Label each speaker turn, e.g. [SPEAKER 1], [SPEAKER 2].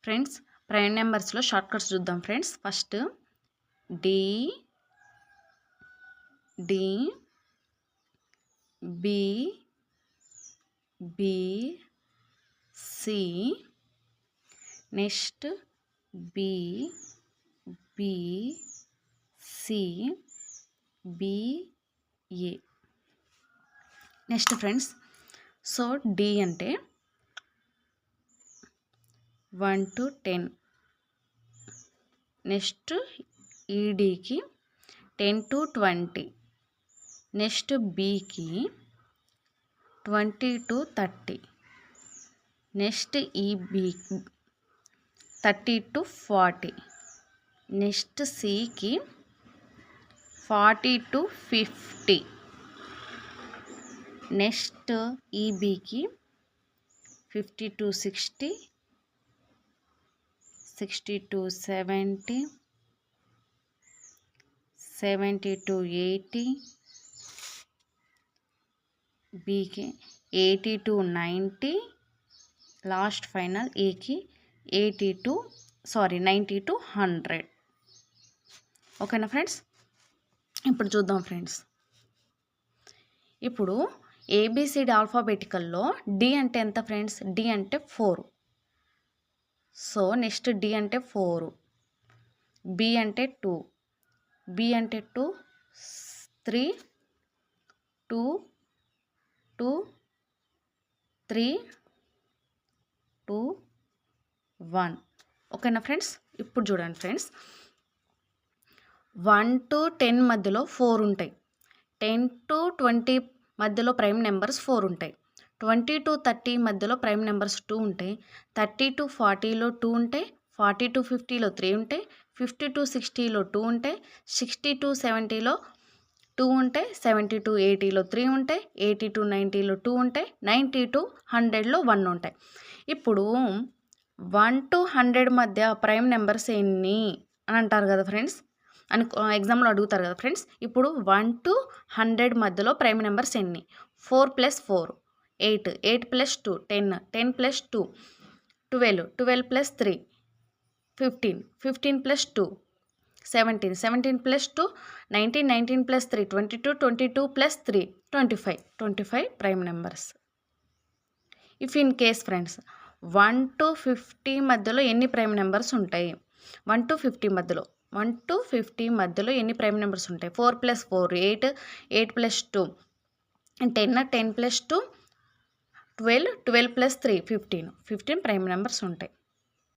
[SPEAKER 1] Friends prime నెంబర్స్లో short cuts చూద్దాం friends. First D D B B C, next B B C B A. Next friends, so D అంటే 1 to 10. Next ఈడీకి 10 to 20. Next బికి 20 to 30. Next E B 30 to 40. Next సికి 40 to 50. Next ఈబికి 50 to 60, 60 to 70, 70 to 80, బికి 80 to 90, last final ఏకి 90 to 100. ఓకేనా friends? ఇప్పుడు చూద్దాం ఫ్రెండ్స్. ఇప్పుడు ఏబిసిడి ఆల్ఫాబెటికల్లో డి అంటే ఎంత ఫ్రెండ్స్? డి అంటే 4. సో నెక్స్ట్ డి అంటే 4, బి అంటే 2, బి అంటే 2, 3, 2, 2, 3, 2, 1. ఓకేనా ఫ్రెండ్స్? ఇప్పుడు చూడండి ఫ్రెండ్స్, 1 to 10 మధ్యలో 4 ఉంటాయి, 10 to 20 మధ్యలో ప్రైమ్ నెంబర్స్ 4 ఉంటాయి, 20 to 30 మధ్యలో ప్రైమ్ నెంబర్స్ 2 ఉంటాయి, 30 to 40లో 2 ఉంటాయి, 40 to 50లో 3 ఉంటాయి, 50 to 60లో 2 ఉంటాయి, 60 to 70లో 2 ఉంటాయి, 70 to 80లో 3 ఉంటాయి, 80 to 90లో 2 ఉంటాయి, 90 to 100లో 1 ఉంటాయి. ఇప్పుడు 1 to 100 మధ్య ప్రైమ్ నెంబర్స్ ఎన్ని అని అంటారు కదా ఫ్రెండ్స్, అని ఎగ్జామ్లో అడుగుతారు కదా ఫ్రెండ్స్. ఇప్పుడు 1 to 100 మధ్యలో ప్రైమ్ నెంబర్స్ ఎన్ని? 4 + 4 8, 8 + 2 10, 10 + 2 12, 12 + 3 15, 15 + 2 17, 17 + 2 19, 19 + 3 22, 22 + 3 25, 25 prime numbers. If in case friends 1 to 50 మధ్యలో ఎన్ని ప్రైమ్ నెంబర్స్ ఉంటాయి? 1 to 50 మధ్యలో, 1 to 50 మధ్యలో ఎన్ని ప్రైమ్ నెంబర్స్ ఉంటాయి? 4 + 4 8, 8 + 2 10, 10 + 2 12, 12 + 3 15, 15 ప్రైమ్ నెంబర్స్ ఉంటాయి.